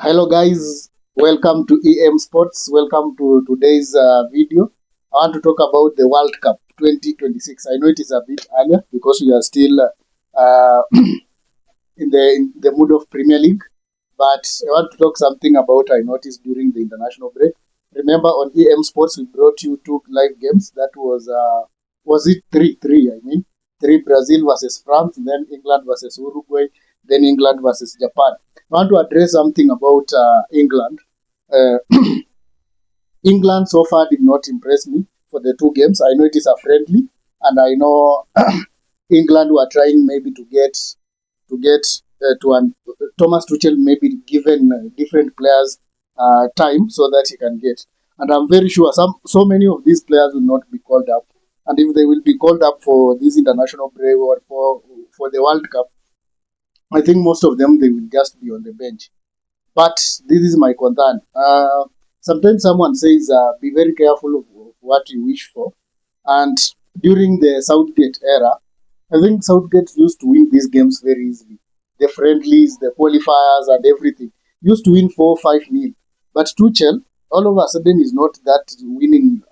Hello, guys. Welcome to EM Sports. Welcome to today's video. I want to talk about the World Cup 2026. I know it is a bit earlier because we are still in the mood of Premier League, but I want to talk something about I noticed during the international break. Remember, on EM Sports, we brought you two live games. That was it 3-3? I mean, three Brazil versus France, then England versus Uruguay, then England versus Japan. I want to address something about England. Uh, England so far did not impress me for the two games. I know it is a friendly, and I know England were trying maybe to get to an Thomas Tuchel maybe given different players time so that he can get. And I'm very sure so many of these players will not be called up. And if they will be called up for this international break or for the World Cup, I think most of them they will just be on the bench. But this is my concern. Sometimes someone says, be very careful of what you wish for. And during the Southgate era, I think Southgate used to win these games very easily. The friendlies, the qualifiers, and everything used to win 4-5 nil. But Tuchel, all of a sudden, is not that winning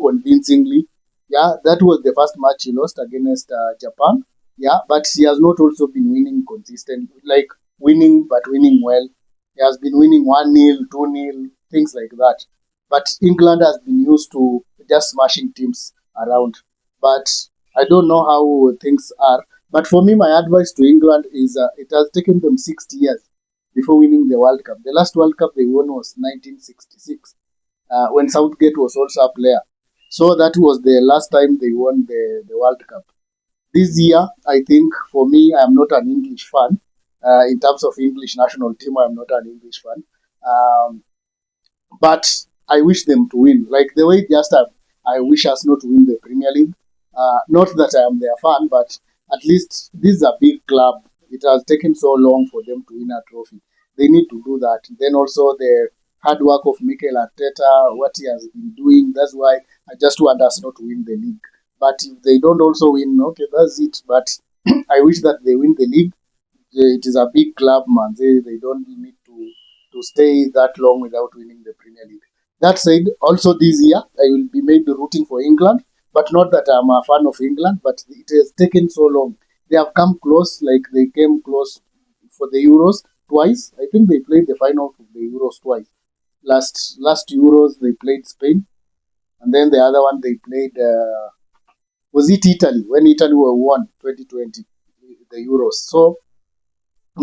convincingly. Yeah, that was the first match he lost against Japan. Yeah, but he has not also been winning consistently, like winning but winning well. He has been winning 1-0, 2-0, things like that. But England has been used to just smashing teams around. But I don't know how things are. But for me, my advice to England is it has taken them 60 years before winning the World Cup. The last World Cup they won was 1966 when Southgate was also a player. So that was the last time they won the World Cup. This year, I think for me, I am not an English fan. In terms of English national team, I am not an English fan. Um, but I wish them to win. Like the way just I wish us not to win the Premier League. Not that I am their fan, but at least this is a big club. It has taken so long for them to win a trophy. They need to do that. Then also the hard work of Mikel Arteta, what he has been doing. That's why I just want us not to win the league. But if they don't also win, okay, that's it. But I wish that they win the league. It is a big club, man. They don't need to stay that long without winning the Premier League. That said, also this year I will be maybe rooting for England, but not that I'm a fan of England, but it has taken so long. They have come close, like they came close for the Euros twice. I think they played the final of the Euros twice. Last Euros they played Spain, and then the other one they played was it Italy when Italy were won 2020 the Euros. So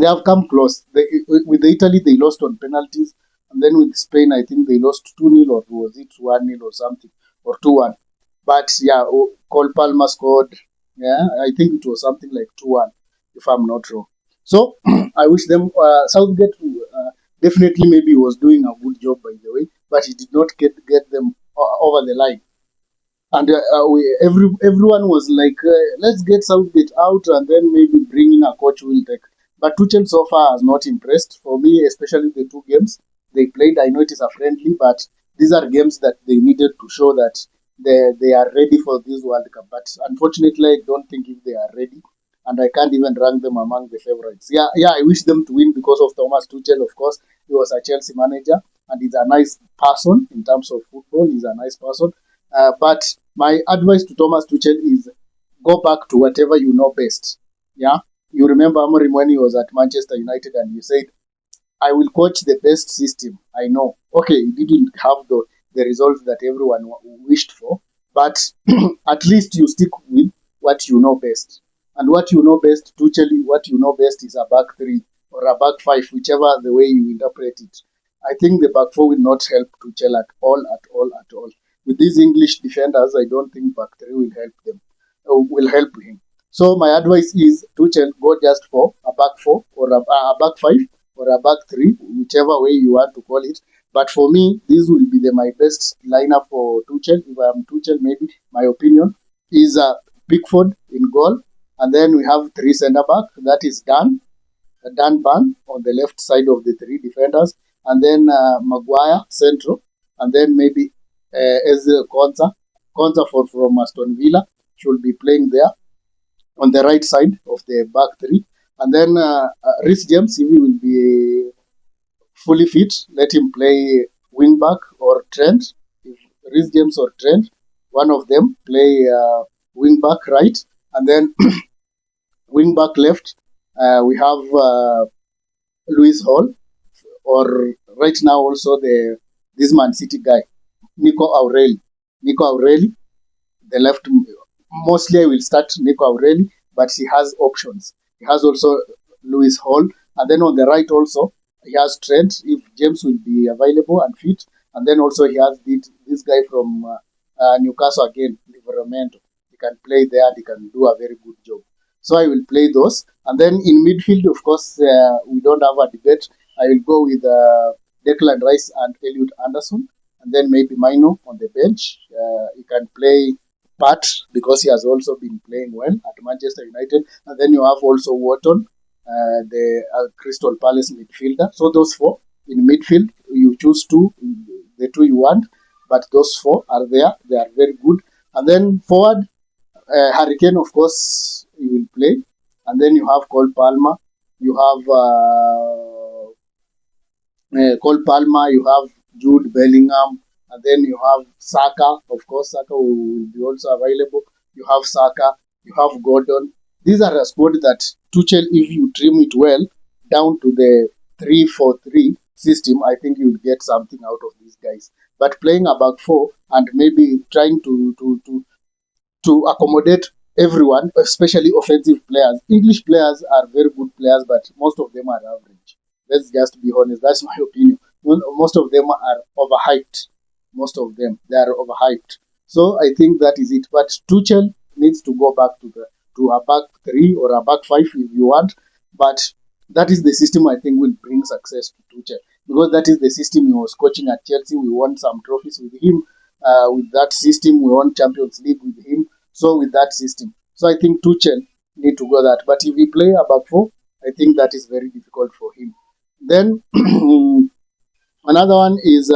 they have come close. With Italy, they lost on penalties, and then with Spain, I think they lost 2-0 or was it 1-0 or something or 2-1. But yeah, Cole Palmer scored. Yeah, I think it was something like 2-1, if I'm not wrong. So I wish them Southgate definitely maybe was doing a good job by the way, but he did not get them over the line. And everyone was like, let's get Southgate out and then maybe bring in a coach who will take. But Tuchel so far has not impressed. For me, especially the two games they played, I know it is a friendly, but these are games that they needed to show that they are ready for this World Cup. But unfortunately, I don't think if they are ready, and I can't even rank them among the favorites. Yeah, I wish them to win because of Thomas Tuchel. Of course, he was a Chelsea manager, and he's a nice person in terms of football. He's a nice person, but my advice to Thomas Tuchel is go back to whatever you know best. Yeah, you remember Amorim when he was at Manchester United and you said, "I will coach the best system I know." Okay, he didn't have the results that everyone wished for, but at least you stick with what you know best. And what you know best, Tuchel, what you know best is a back three or a back five, whichever the way you interpret it. I think the back four will not help Tuchel at all, at all, at all. With these English defenders, I don't think back three will help them, will help him. So my advice is Tuchel go just for a back four or a back five or a back three, whichever way you want to call it. But for me, this will be my best lineup for Tuchel. If I am Tuchel, maybe my opinion is Pickford in goal, and then we have three centre back. That is Dan Ban on the left side of the three defenders, and then Maguire central, and then maybe Ezra Konza from Aston Villa should be playing there on the right side of the back three, and then Rhys James if he will be. fully fit, let him play wing back or Trent. If Reece James or Trent, one of them play wing back right, and then wing back left. We have Louis Hall, or right now also this Man City guy, Nico Aureli. Nico Aureli, the left. Mostly I will start Nico Aureli, but he has options. He has also Louis Hall, and then on the right also he has Trent if James will be available and fit, and then also he has this guy from Newcastle again, Livermento. He can play there and he can do a very good job. So I will play those, and then in midfield, of course, we don't have a debate. I will go with Declan Rice and Elliot Anderson, and then maybe Mino on the bench. He can play Pat because he has also been playing well at Manchester United. And then you have also Wharton, the Crystal Palace midfielder. So those four in midfield, you choose two, the two you want, but those four are there. They are very good. And then forward, Hurricane, of course, you will play. And then you have Cole Palmer. You have Cole Palmer, you have Jude Bellingham, and then you have Saka. Of course, Saka will be also available. You have Saka, you have Gordon. These are a squad that Tuchel, if you trim it well, down to the 3-4-3 system, I think you'll get something out of these guys. But playing a back four and maybe trying to accommodate everyone, especially offensive players. English players are very good players, but most of them are average. Let's just be honest. That's my opinion. Most of them are overhyped. Most of them they are overhyped. So I think that is it. But Tuchel needs to go back to a back three or a back five if you want. But that is the system I think will bring success to Tuchel because that is the system he was coaching at Chelsea. We won some trophies with him. With that system, we won Champions League with him. So with that system, so I think Tuchel need to go that. But if he play a back four, I think that is very difficult for him. Then another one is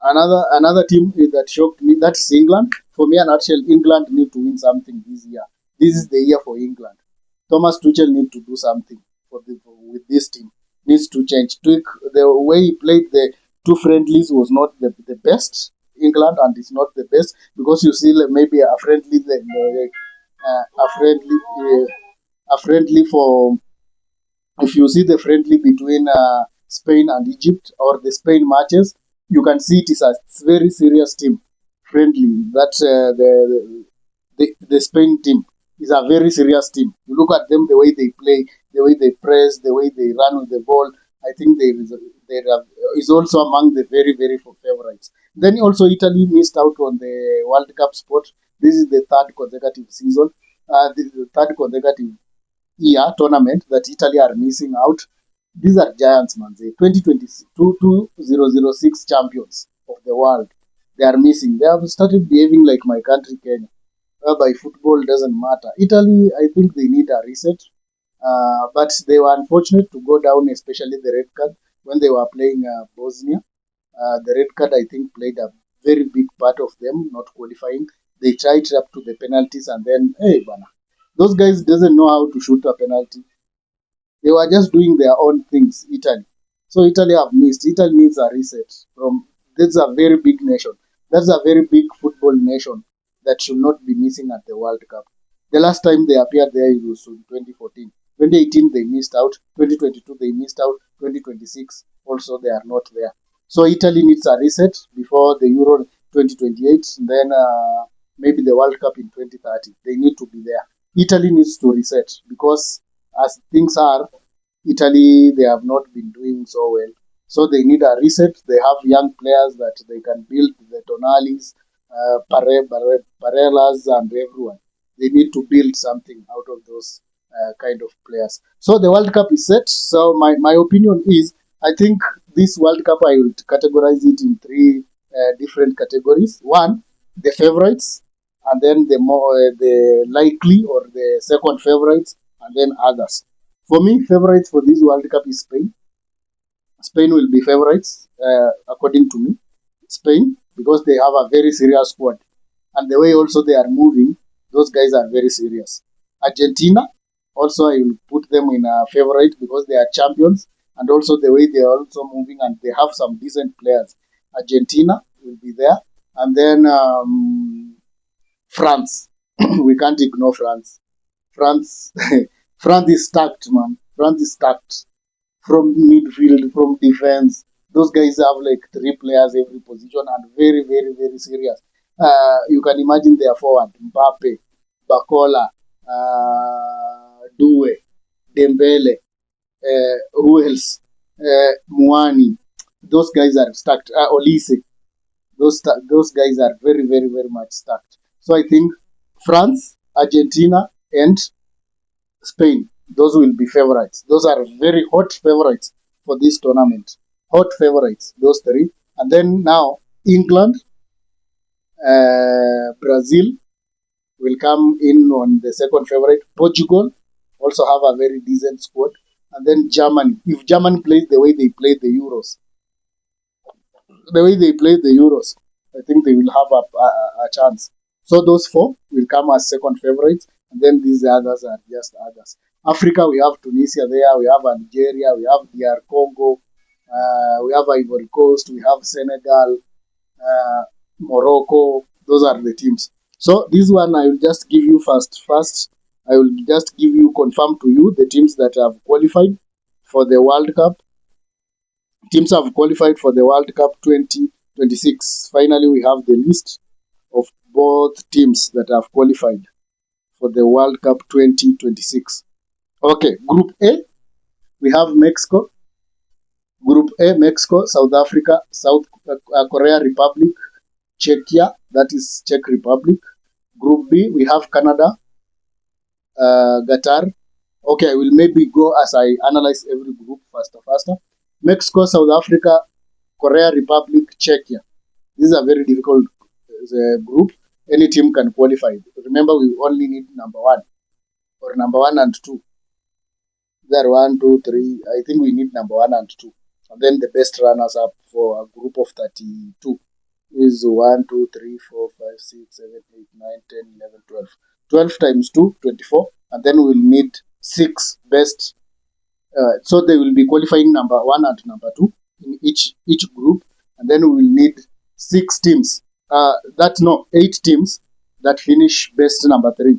another team that shocked me. That's England. For me, and actually, England need to win something this year. This is the year for England. Thomas Tuchel need to do something with this team. Needs to change. Tweak the way he played the two friendlies was not the best. England and it's not the best because you see like, maybe a friendly for if you see the friendly between Spain and Egypt or the Spain matches, you can see it is a very serious team. Friendly. That the Spain team is a very serious team. You look at them, the way they play, the way they press, the way they run with the ball. I think is also among the very favorites. Then also Italy missed out on the World Cup spot. This is the third consecutive season. This is the third consecutive year tournament that Italy are missing out. These are giants, man. The 2006 champions of the world. They are missing. They have started behaving like my country, Kenya, whereby football doesn't matter. Italy, I think they need a reset. But they were unfortunate to go down, especially the red card when they were playing Bosnia. The red card, I think, played a very big part of them not qualifying. They tried up to the penalties, and then, hey, bana, those guys doesn't know how to shoot a penalty. They were just doing their own things, Italy. So Italy have missed. Italy needs a reset. From That's a very big nation. That's a very big football nation that should not be missing at the World Cup. The last time they appeared there it was in 2014. 2018 they missed out. 2022 they missed out. 2026 also they are not there. So Italy needs a reset before the Euro 2028. Then maybe the World Cup in 2030. They need to be there. Italy needs to reset because as things are, Italy, they have not been doing so well. So they need a reset. They have young players that they can build the Tonalis, Parellas, and everyone. They need to build something out of those kind of players. So the World Cup is set. So my opinion is, I think this World Cup, I will categorize it in three different categories. One, the favorites, and then the likely or the second favorites, and then others. For me, favorites for this World Cup is Spain. Spain will be favorites, according to me. Spain, because they have a very serious squad. And the way also they are moving, those guys are very serious. Argentina, also I will put them in a favorite because they are champions and also the way they are also moving, and they have some decent players. Argentina will be there, and then France. We can't ignore France. France, France is stacked, man. France is stacked from midfield, from defense. Those guys have like three players every position and very, very, very serious. You can imagine their forward Mbappe, Bakola, Due, Dembele, who else? Muani. Those guys are stacked. Olise. Those guys are very, very, very much stacked. So I think France, Argentina, and Spain. Those will be favorites. Those are very hot favorites for this tournament. Hot favorites, those three. And then now England, Brazil will come in on the second favorite. Portugal also have a very decent squad. And then Germany. If Germany plays the way they played the Euros, I think they will have a chance. So those four will come as second favorites, and then these others are just others. Africa, we have Tunisia there, we have Algeria, we have DR Congo, we have Ivory Coast, we have Senegal, Morocco. Those are the teams. So this one I will just give you first. First, I will just give you confirm to you the teams that have qualified for the World Cup. Teams have qualified for the World Cup 2026. Finally, we have the list of both teams that have qualified for the World Cup 2026. Okay, Group A, we have Mexico. Group A, Mexico, South Africa, South Korea Republic, Czechia, that is Czech Republic. Group B, we have Canada, Qatar. Okay, I will maybe go as I analyze every group faster. Mexico, South Africa, Korea Republic, Czechia. This is a very difficult group. Any team can qualify. Remember, we only need number one or number one and two. There, 1, 2, 3. I think we need number one and two. And then the best runners up for a group of 32 is 1, 2, 3, 4, 5, 6, 7, 8, 9, 10, 11, 12. 12 times 2, 24. And then we'll need 6 best. So they will be qualifying number one and number two in each group. And then we will need 6 teams. 8 teams that finish best number 3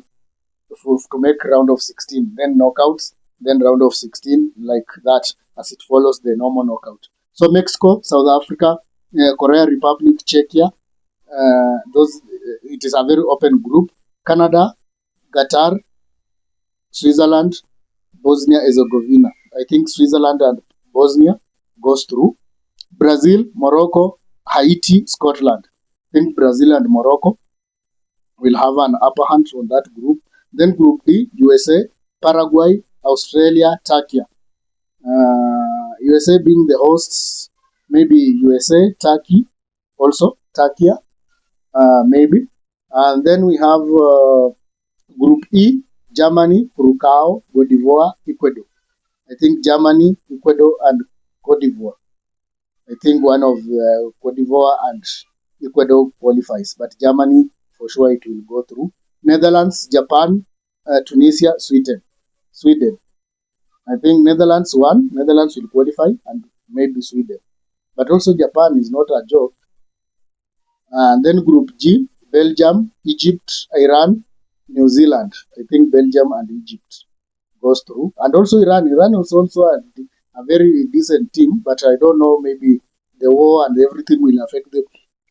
to make round of 16. Then knockouts, then round of 16, like that, as it follows the normal knockout. So Mexico, South Africa, Korea Republic, Czechia, it is a very open group. Canada, Qatar, Switzerland, Bosnia Herzegovina. I think Switzerland and Bosnia goes through. Brazil, Morocco, Haiti, Scotland. I think Brazil and Morocco will have an upper hand on that group. Then Group D, USA, Paraguay, Australia, Turkey. USA being the hosts, maybe USA, Turkey, also Turkey, maybe. And then we have Group E, Germany, Curacao, Cote d'Ivoire, Ecuador. I think Germany, Ecuador, and Cote d'Ivoire. I think one of Cote d'Ivoire and Ecuador qualifies, but Germany, for sure, it will go through. Netherlands, Japan, Tunisia, Sweden. I think Netherlands will qualify, and maybe Sweden. But also Japan is not a joke. And then Group G, Belgium, Egypt, Iran, New Zealand. I think Belgium and Egypt goes through. And also Iran. Iran is also a very decent team, but I don't know, maybe the war and everything will affect them.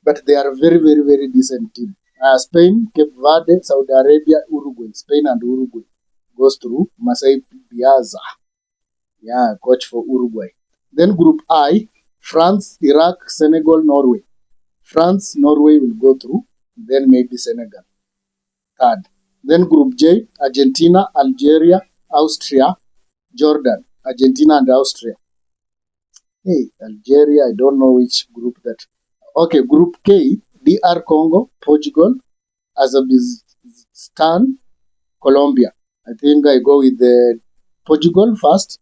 But they are a very, very, very decent team. Spain, Cape Verde, Saudi Arabia, Uruguay. Spain and Uruguay goes through. Masai Piazza, coach for Uruguay. Then Group I, France, Iraq, Senegal, Norway. France, Norway will go through. Then maybe Senegal, third. Then Group J, Argentina, Algeria, Austria, Jordan. Argentina and Austria. Hey, Algeria, I don't know which group that. Okay, Group K, DR Congo, Portugal, Azerbaijan, Colombia. I think I go with the Portugal first.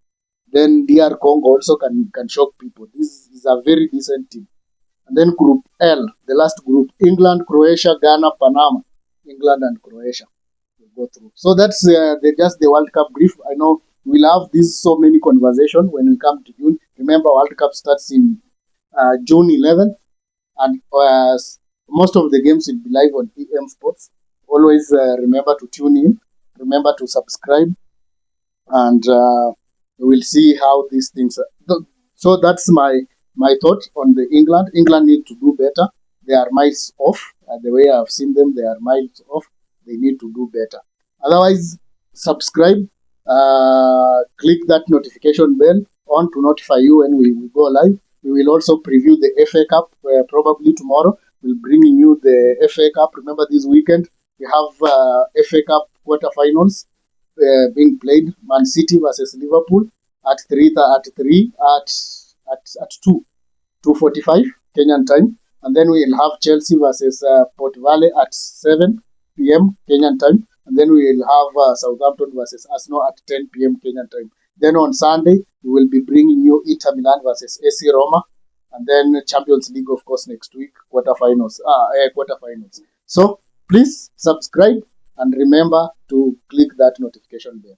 Then DR Congo also can shock people. This is a very decent team. And then Group L, the last group, England, Croatia, Ghana, Panama. England and Croatia will go through. So that's just the World Cup brief. I know We'll have these so many conversation when we come to June. Remember, World Cup starts in June 11th, and most of the games will be live on EM Sports. Always remember to tune in. Remember to subscribe, and we'll see how these things. So that's my thought on the England. England need to do better. They are miles off. The way I've seen them, they are miles off. They need to do better. Otherwise, subscribe. Click that notification bell on to notify you when we go live. We will also preview the FA Cup probably tomorrow. We'll bringing you the FA Cup. Remember, this weekend we have FA Cup quarterfinals being played. Man City versus Liverpool at 2:45 Kenyan time, and then we'll have Chelsea versus Port Vale at 7 p.m. Kenyan time, and then we'll have Southampton versus Arsenal at 10 p.m. Kenyan time. Then on Sunday we will be bringing you Inter Milan versus AC Roma, and then Champions League, of course, next week quarterfinals. So please subscribe and remember to click that notification bell.